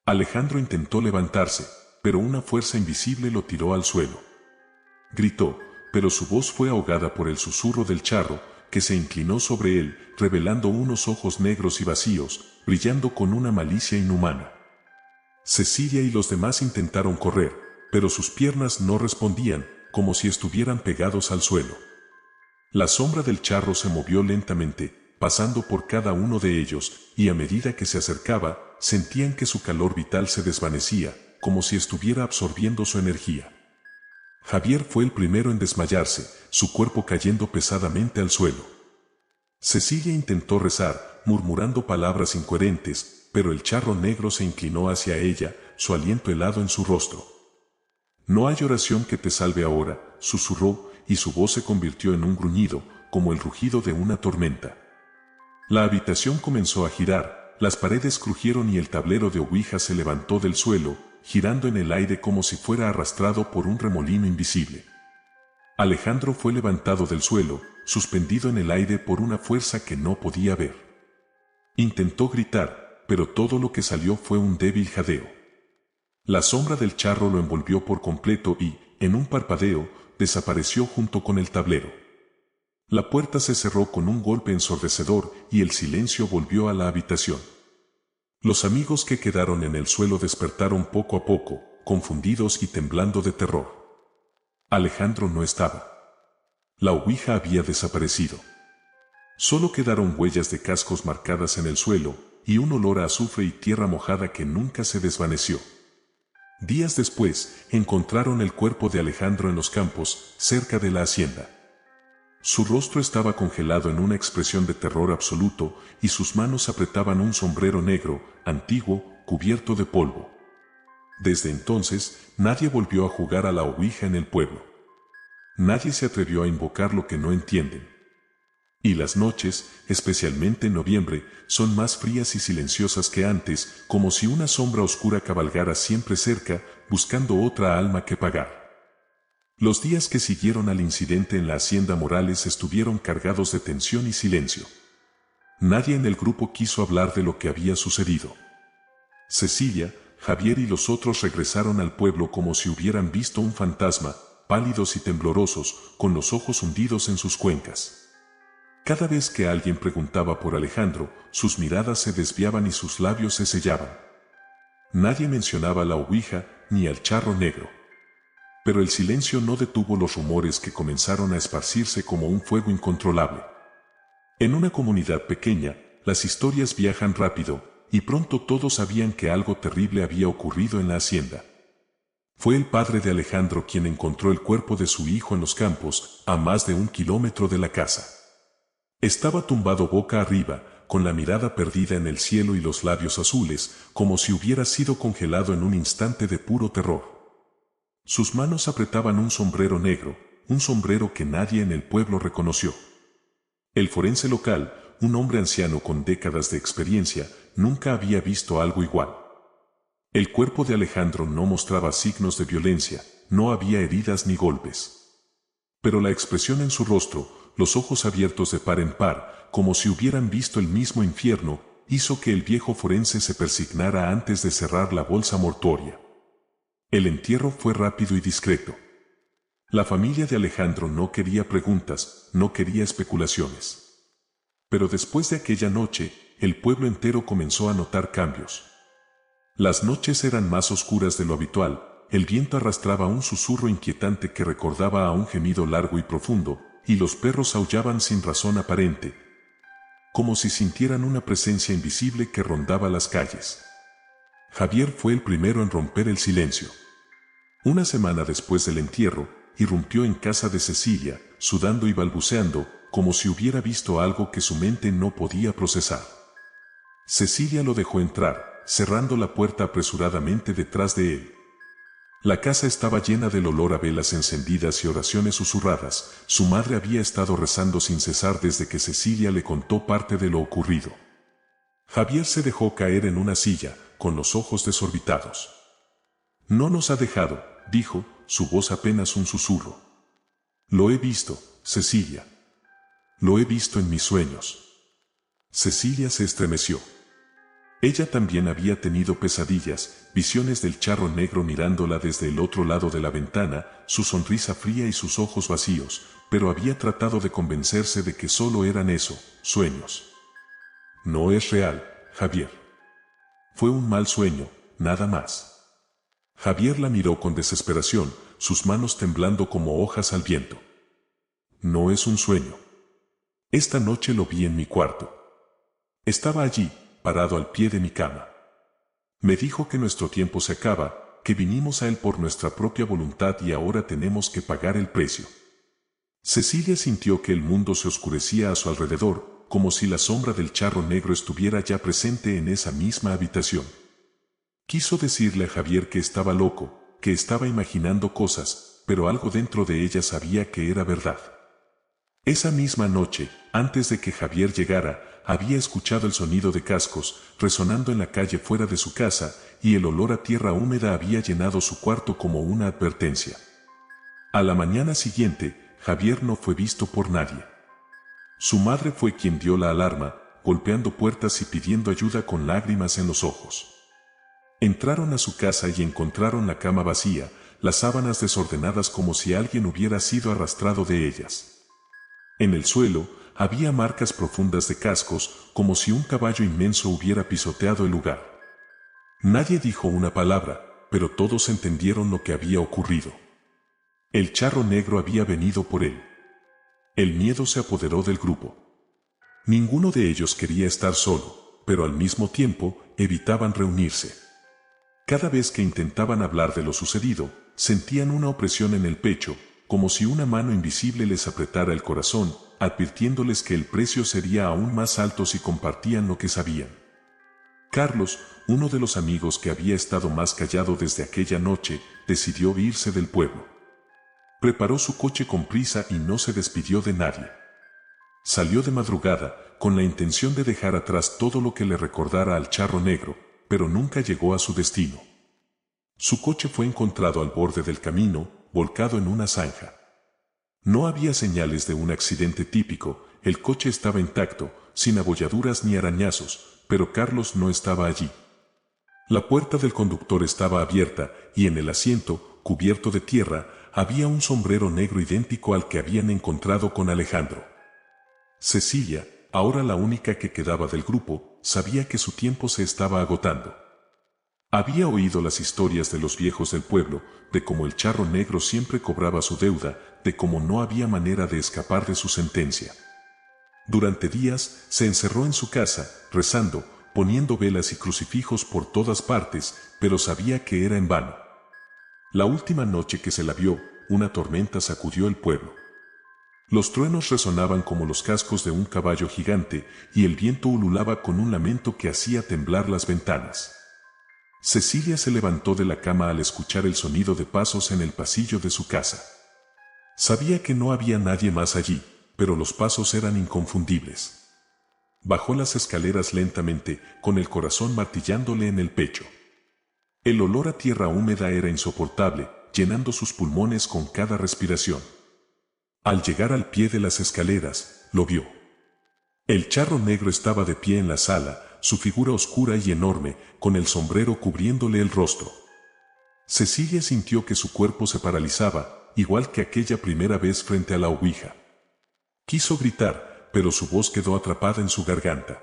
Alejandro intentó levantarse, pero una fuerza invisible lo tiró al suelo. Gritó, pero su voz fue ahogada por el susurro del charro, que se inclinó sobre él, revelando unos ojos negros y vacíos, brillando con una malicia inhumana. Cecilia y los demás intentaron correr, pero sus piernas no respondían, como si estuvieran pegados al suelo. La sombra del charro se movió lentamente, pasando por cada uno de ellos, y a medida que se acercaba, sentían que su calor vital se desvanecía, como si estuviera absorbiendo su energía. Javier fue el primero en desmayarse, su cuerpo cayendo pesadamente al suelo. Cecilia intentó rezar, murmurando palabras incoherentes, pero el charro negro se inclinó hacia ella, su aliento helado en su rostro. «No hay oración que te salve ahora», susurró, y su voz se convirtió en un gruñido, como el rugido de una tormenta. La habitación comenzó a girar, las paredes crujieron y el tablero de Ouija se levantó del suelo, girando en el aire como si fuera arrastrado por un remolino invisible. Alejandro fue levantado del suelo, suspendido en el aire por una fuerza que no podía ver. Intentó gritar, pero todo lo que salió fue un débil jadeo. La sombra del charro lo envolvió por completo y, en un parpadeo, desapareció junto con el tablero. La puerta se cerró con un golpe ensordecedor y el silencio volvió a la habitación. Los amigos que quedaron en el suelo despertaron poco a poco, confundidos y temblando de terror. Alejandro no estaba. La Ouija había desaparecido. Solo quedaron huellas de cascos marcadas en el suelo, y un olor a azufre y tierra mojada que nunca se desvaneció. Días después, encontraron el cuerpo de Alejandro en los campos, cerca de la hacienda. Su rostro estaba congelado en una expresión de terror absoluto, y sus manos apretaban un sombrero negro, antiguo, cubierto de polvo. Desde entonces, nadie volvió a jugar a la Ouija en el pueblo. Nadie se atrevió a invocar lo que no entienden. Y las noches, especialmente en noviembre, son más frías y silenciosas que antes, como si una sombra oscura cabalgara siempre cerca, buscando otra alma que pagar. Los días que siguieron al incidente en la hacienda Morales estuvieron cargados de tensión y silencio. Nadie en el grupo quiso hablar de lo que había sucedido. Cecilia, Javier y los otros regresaron al pueblo como si hubieran visto un fantasma, pálidos y temblorosos, con los ojos hundidos en sus cuencas. Cada vez que alguien preguntaba por Alejandro, sus miradas se desviaban y sus labios se sellaban. Nadie mencionaba la Ouija ni al charro negro. Pero el silencio no detuvo los rumores que comenzaron a esparcirse como un fuego incontrolable. En una comunidad pequeña, las historias viajan rápido, y pronto todos sabían que algo terrible había ocurrido en la hacienda. Fue el padre de Alejandro quien encontró el cuerpo de su hijo en los campos, a más de 1 kilómetro de la casa. Estaba tumbado boca arriba, con la mirada perdida en el cielo y los labios azules, como si hubiera sido congelado en un instante de puro terror. Sus manos apretaban un sombrero negro, un sombrero que nadie en el pueblo reconoció. El forense local, un hombre anciano con décadas de experiencia, nunca había visto algo igual. El cuerpo de Alejandro no mostraba signos de violencia, no había heridas ni golpes. Pero la expresión en su rostro, los ojos abiertos de par en par, como si hubieran visto el mismo infierno, hizo que el viejo forense se persignara antes de cerrar la bolsa mortuoria. El entierro fue rápido y discreto. La familia de Alejandro no quería preguntas, no quería especulaciones. Pero después de aquella noche, el pueblo entero comenzó a notar cambios. Las noches eran más oscuras de lo habitual, el viento arrastraba un susurro inquietante que recordaba a un gemido largo y profundo, y los perros aullaban sin razón aparente, como si sintieran una presencia invisible que rondaba las calles. Javier fue el primero en romper el silencio. Una semana después del entierro, irrumpió en casa de Cecilia, sudando y balbuceando, como si hubiera visto algo que su mente no podía procesar. Cecilia lo dejó entrar, cerrando la puerta apresuradamente detrás de él. La casa estaba llena del olor a velas encendidas y oraciones susurradas. Su madre había estado rezando sin cesar desde que Cecilia le contó parte de lo ocurrido. Javier se dejó caer en una silla, con los ojos desorbitados. «No nos ha dejado», dijo, su voz apenas un susurro. «Lo he visto, Cecilia. Lo he visto en mis sueños». Cecilia se estremeció. Ella también había tenido pesadillas, visiones del charro negro mirándola desde el otro lado de la ventana, su sonrisa fría y sus ojos vacíos, pero había tratado de convencerse de que solo eran eso, sueños. «No es real, Javier. Fue un mal sueño, nada más». Javier la miró con desesperación, sus manos temblando como hojas al viento. «No es un sueño. Esta noche lo vi en mi cuarto. Estaba allí, parado al pie de mi cama. Me dijo que nuestro tiempo se acaba, que vinimos a él por nuestra propia voluntad y ahora tenemos que pagar el precio». Cecilia sintió que el mundo se oscurecía a su alrededor, como si la sombra del charro negro estuviera ya presente en esa misma habitación. Quiso decirle a Javier que estaba loco, que estaba imaginando cosas, pero algo dentro de ella sabía que era verdad. Esa misma noche, antes de que Javier llegara, había escuchado el sonido de cascos, resonando en la calle fuera de su casa, y el olor a tierra húmeda había llenado su cuarto como una advertencia. A la mañana siguiente, Javier no fue visto por nadie. Su madre fue quien dio la alarma, golpeando puertas y pidiendo ayuda con lágrimas en los ojos. Entraron a su casa y encontraron la cama vacía, las sábanas desordenadas como si alguien hubiera sido arrastrado de ellas. En el suelo, había marcas profundas de cascos, como si un caballo inmenso hubiera pisoteado el lugar. Nadie dijo una palabra, pero todos entendieron lo que había ocurrido. El charro negro había venido por él. El miedo se apoderó del grupo. Ninguno de ellos quería estar solo, pero al mismo tiempo evitaban reunirse. Cada vez que intentaban hablar de lo sucedido, sentían una opresión en el pecho, como si una mano invisible les apretara el corazón, advirtiéndoles que el precio sería aún más alto si compartían lo que sabían. Carlos, uno de los amigos que había estado más callado desde aquella noche, decidió irse del pueblo. Preparó su coche con prisa y no se despidió de nadie. Salió de madrugada, con la intención de dejar atrás todo lo que le recordara al charro negro, pero nunca llegó a su destino. Su coche fue encontrado al borde del camino, volcado en una zanja. No había señales de un accidente típico, el coche estaba intacto, sin abolladuras ni arañazos, pero Carlos no estaba allí. La puerta del conductor estaba abierta, y en el asiento, cubierto de tierra, había un sombrero negro idéntico al que habían encontrado con Alejandro. Cecilia, ahora la única que quedaba del grupo, sabía que su tiempo se estaba agotando. Había oído las historias de los viejos del pueblo, de cómo el charro negro siempre cobraba su deuda, de cómo no había manera de escapar de su sentencia. Durante días, se encerró en su casa, rezando, poniendo velas y crucifijos por todas partes, pero sabía que era en vano. La última noche que se la vio, una tormenta sacudió el pueblo. Los truenos resonaban como los cascos de un caballo gigante, y el viento ululaba con un lamento que hacía temblar las ventanas. Cecilia se levantó de la cama al escuchar el sonido de pasos en el pasillo de su casa. Sabía que no había nadie más allí, pero los pasos eran inconfundibles. Bajó las escaleras lentamente, con el corazón martillándole en el pecho. El olor a tierra húmeda era insoportable, llenando sus pulmones con cada respiración. Al llegar al pie de las escaleras, lo vio. El charro negro estaba de pie en la sala, su figura oscura y enorme, con el sombrero cubriéndole el rostro. Cecilia sintió que su cuerpo se paralizaba, igual que aquella primera vez frente a la ouija. Quiso gritar, pero su voz quedó atrapada en su garganta.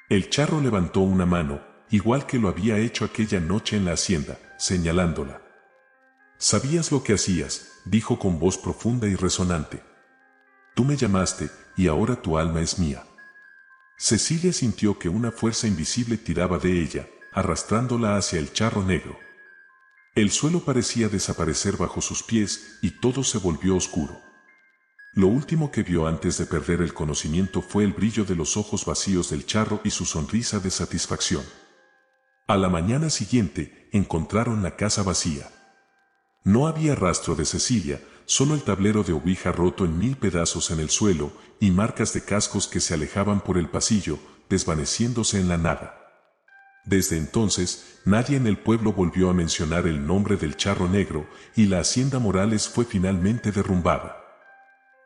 El charro levantó una mano, igual que lo había hecho aquella noche en la hacienda, señalándola. «Sabías lo que hacías», dijo con voz profunda y resonante. «Tú me llamaste, y ahora tu alma es mía». Cecilia sintió que una fuerza invisible tiraba de ella, arrastrándola hacia el charro negro. El suelo parecía desaparecer bajo sus pies, y todo se volvió oscuro. Lo último que vio antes de perder el conocimiento fue el brillo de los ojos vacíos del charro y su sonrisa de satisfacción. A la mañana siguiente, encontraron la casa vacía. No había rastro de Cecilia, solo el tablero de ouija roto en 1000 pedazos en el suelo y marcas de cascos que se alejaban por el pasillo, desvaneciéndose en la nada. Desde entonces, nadie en el pueblo volvió a mencionar el nombre del charro negro y la hacienda Morales fue finalmente derrumbada.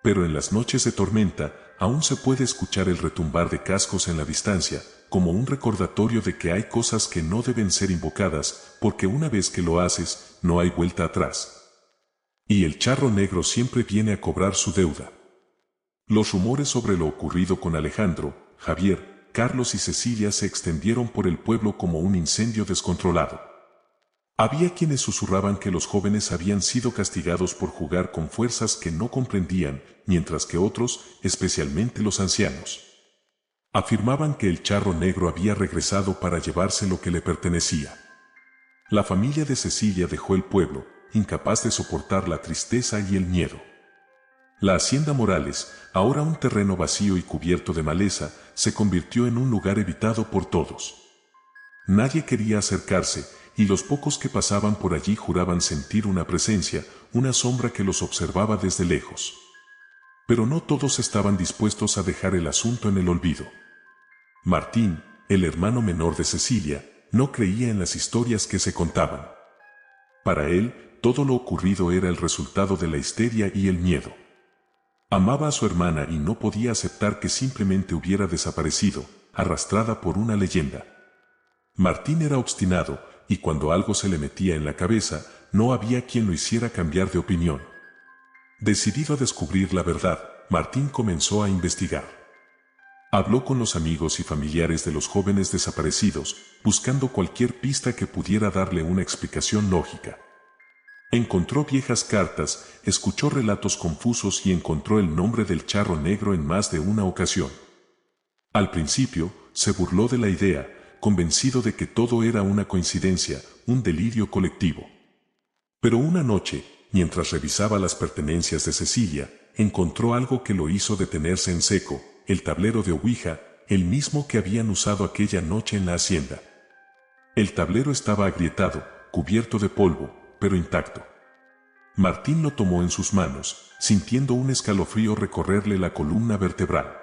Pero en las noches de tormenta, aún se puede escuchar el retumbar de cascos en la distancia, como un recordatorio de que hay cosas que no deben ser invocadas, porque una vez que lo haces, no hay vuelta atrás. Y el charro negro siempre viene a cobrar su deuda. Los rumores sobre lo ocurrido con Alejandro, Javier, Carlos y Cecilia se extendieron por el pueblo como un incendio descontrolado. Había quienes susurraban que los jóvenes habían sido castigados por jugar con fuerzas que no comprendían, mientras que otros, especialmente los ancianos, afirmaban que el charro negro había regresado para llevarse lo que le pertenecía. La familia de Cecilia dejó el pueblo, incapaz de soportar la tristeza y el miedo. La hacienda Morales, ahora un terreno vacío y cubierto de maleza, se convirtió en un lugar evitado por todos. Nadie quería acercarse, y los pocos que pasaban por allí juraban sentir una presencia, una sombra que los observaba desde lejos. Pero no todos estaban dispuestos a dejar el asunto en el olvido. Martín, el hermano menor de Cecilia, no creía en las historias que se contaban. Para él, todo lo ocurrido era el resultado de la histeria y el miedo. Amaba a su hermana y no podía aceptar que simplemente hubiera desaparecido, arrastrada por una leyenda. Martín era obstinado, y cuando algo se le metía en la cabeza, no había quien lo hiciera cambiar de opinión. Decidido a descubrir la verdad, Martín comenzó a investigar. Habló con los amigos y familiares de los jóvenes desaparecidos, buscando cualquier pista que pudiera darle una explicación lógica. Encontró viejas cartas, escuchó relatos confusos y encontró el nombre del charro negro en más de una ocasión. Al principio, se burló de la idea, convencido de que todo era una coincidencia, un delirio colectivo. Pero una noche, mientras revisaba las pertenencias de Cecilia, encontró algo que lo hizo detenerse en seco, el tablero de ouija, el mismo que habían usado aquella noche en la hacienda. El tablero estaba agrietado, cubierto de polvo, pero intacto. Martín lo tomó en sus manos, sintiendo un escalofrío recorrerle la columna vertebral.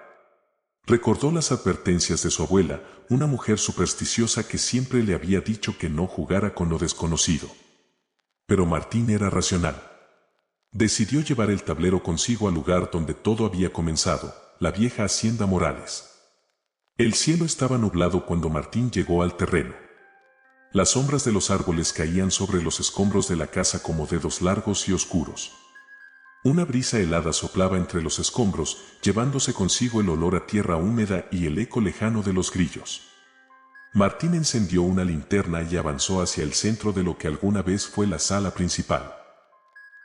Recordó las advertencias de su abuela, una mujer supersticiosa que siempre le había dicho que no jugara con lo desconocido. Pero Martín era racional. Decidió llevar el tablero consigo al lugar donde todo había comenzado, la vieja hacienda Morales. El cielo estaba nublado cuando Martín llegó al terreno. Las sombras de los árboles caían sobre los escombros de la casa como dedos largos y oscuros. Una brisa helada soplaba entre los escombros, llevándose consigo el olor a tierra húmeda y el eco lejano de los grillos. Martín encendió una linterna y avanzó hacia el centro de lo que alguna vez fue la sala principal.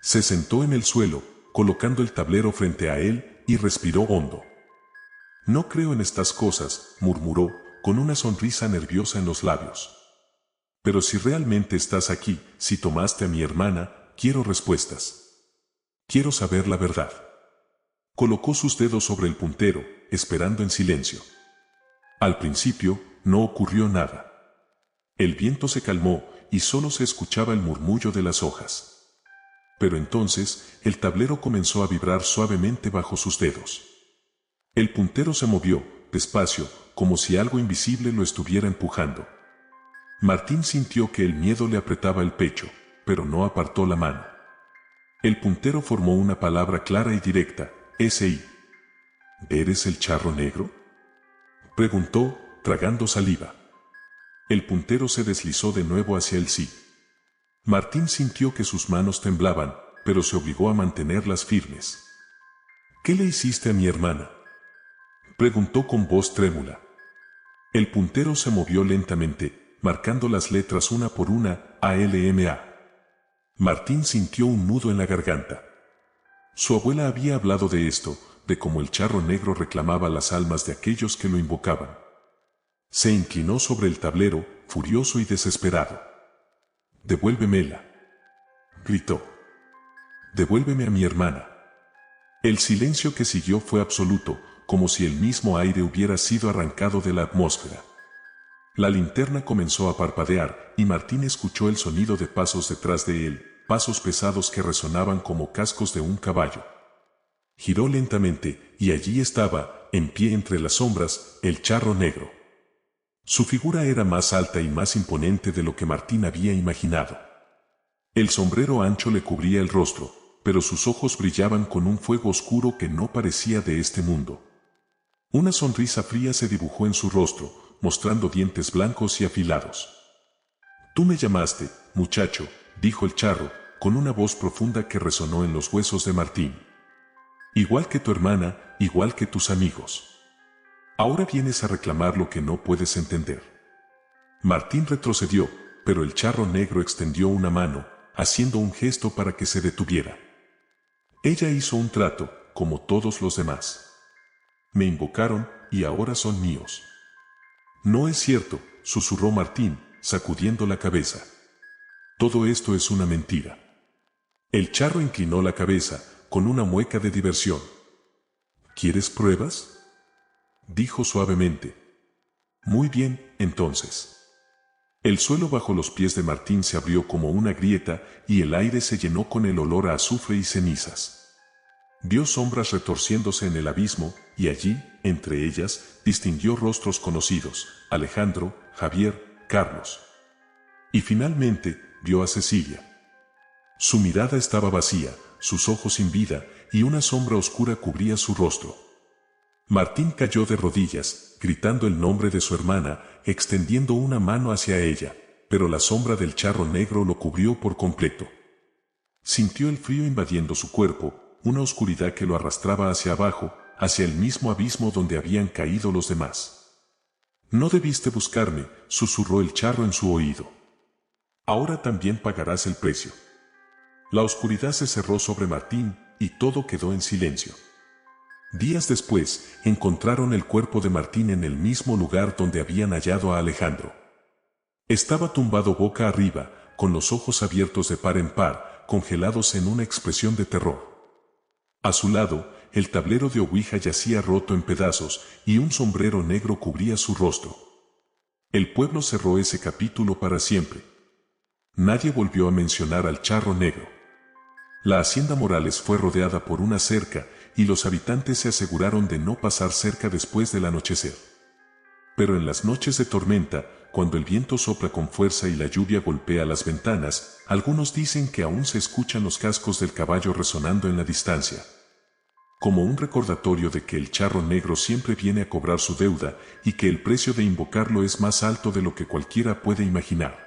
Se sentó en el suelo, colocando el tablero frente a él, y respiró hondo. «No creo en estas cosas», murmuró, con una sonrisa nerviosa en los labios. Pero si realmente estás aquí, si tomaste a mi hermana, quiero respuestas. Quiero saber la verdad. Colocó sus dedos sobre el puntero, esperando en silencio. Al principio, no ocurrió nada. El viento se calmó y solo se escuchaba el murmullo de las hojas. Pero entonces, el tablero comenzó a vibrar suavemente bajo sus dedos. El puntero se movió, despacio, como si algo invisible lo estuviera empujando. Martín sintió que el miedo le apretaba el pecho, pero no apartó la mano. El puntero formó una palabra clara y directa, S.I. ¿Eres el charro negro?, preguntó, tragando saliva. El puntero se deslizó de nuevo hacia el sí. Martín sintió que sus manos temblaban, pero se obligó a mantenerlas firmes. ¿Qué le hiciste a mi hermana?, preguntó con voz trémula. El puntero se movió lentamente, marcando las letras una por una, ALMA. Martín sintió un nudo en la garganta. Su abuela había hablado de esto, de cómo el charro negro reclamaba las almas de aquellos que lo invocaban. Se inclinó sobre el tablero, furioso y desesperado. «Devuélvemela», gritó. «Devuélveme a mi hermana». El silencio que siguió fue absoluto, como si el mismo aire hubiera sido arrancado de la atmósfera. La linterna comenzó a parpadear, y Martín escuchó el sonido de pasos detrás de él, pasos pesados que resonaban como cascos de un caballo. Giró lentamente, y allí estaba, en pie entre las sombras, el charro negro. Su figura era más alta y más imponente de lo que Martín había imaginado. El sombrero ancho le cubría el rostro, pero sus ojos brillaban con un fuego oscuro que no parecía de este mundo. Una sonrisa fría se dibujó en su rostro, mostrando dientes blancos y afilados. «Tú me llamaste, muchacho», dijo el charro, con una voz profunda que resonó en los huesos de Martín. «Igual que tu hermana, igual que tus amigos. Ahora vienes a reclamar lo que no puedes entender». Martín retrocedió, pero el charro negro extendió una mano, haciendo un gesto para que se detuviera. Ella hizo un trato, como todos los demás. Me invocaron, y ahora son míos. No es cierto, susurró Martín, sacudiendo la cabeza. Todo esto es una mentira. El charro inclinó la cabeza, con una mueca de diversión. ¿Quieres pruebas?, dijo suavemente. Muy bien, entonces. El suelo bajo los pies de Martín se abrió como una grieta y el aire se llenó con el olor a azufre y cenizas. Vio sombras retorciéndose en el abismo y allí, entre ellas, distinguió rostros conocidos: Alejandro, Javier, Carlos. Y finalmente, vio a Cecilia. Su mirada estaba vacía, sus ojos sin vida, y una sombra oscura cubría su rostro. Martín cayó de rodillas, gritando el nombre de su hermana, extendiendo una mano hacia ella, pero la sombra del charro negro lo cubrió por completo. Sintió el frío invadiendo su cuerpo, una oscuridad que lo arrastraba hacia abajo, hacia el mismo abismo donde habían caído los demás. «No debiste buscarme», susurró el charro en su oído. «Ahora también pagarás el precio». La oscuridad se cerró sobre Martín, y todo quedó en silencio. Días después, encontraron el cuerpo de Martín en el mismo lugar donde habían hallado a Alejandro. Estaba tumbado boca arriba, con los ojos abiertos de par en par, congelados en una expresión de terror. A su lado, el tablero de Ouija yacía roto en pedazos, y un sombrero negro cubría su rostro. El pueblo cerró ese capítulo para siempre. Nadie volvió a mencionar al charro negro. La hacienda Morales fue rodeada por una cerca, y los habitantes se aseguraron de no pasar cerca después del anochecer. Pero en las noches de tormenta, cuando el viento sopla con fuerza y la lluvia golpea las ventanas, algunos dicen que aún se escuchan los cascos del caballo resonando en la distancia. Como un recordatorio de que el charro negro siempre viene a cobrar su deuda y que el precio de invocarlo es más alto de lo que cualquiera puede imaginar.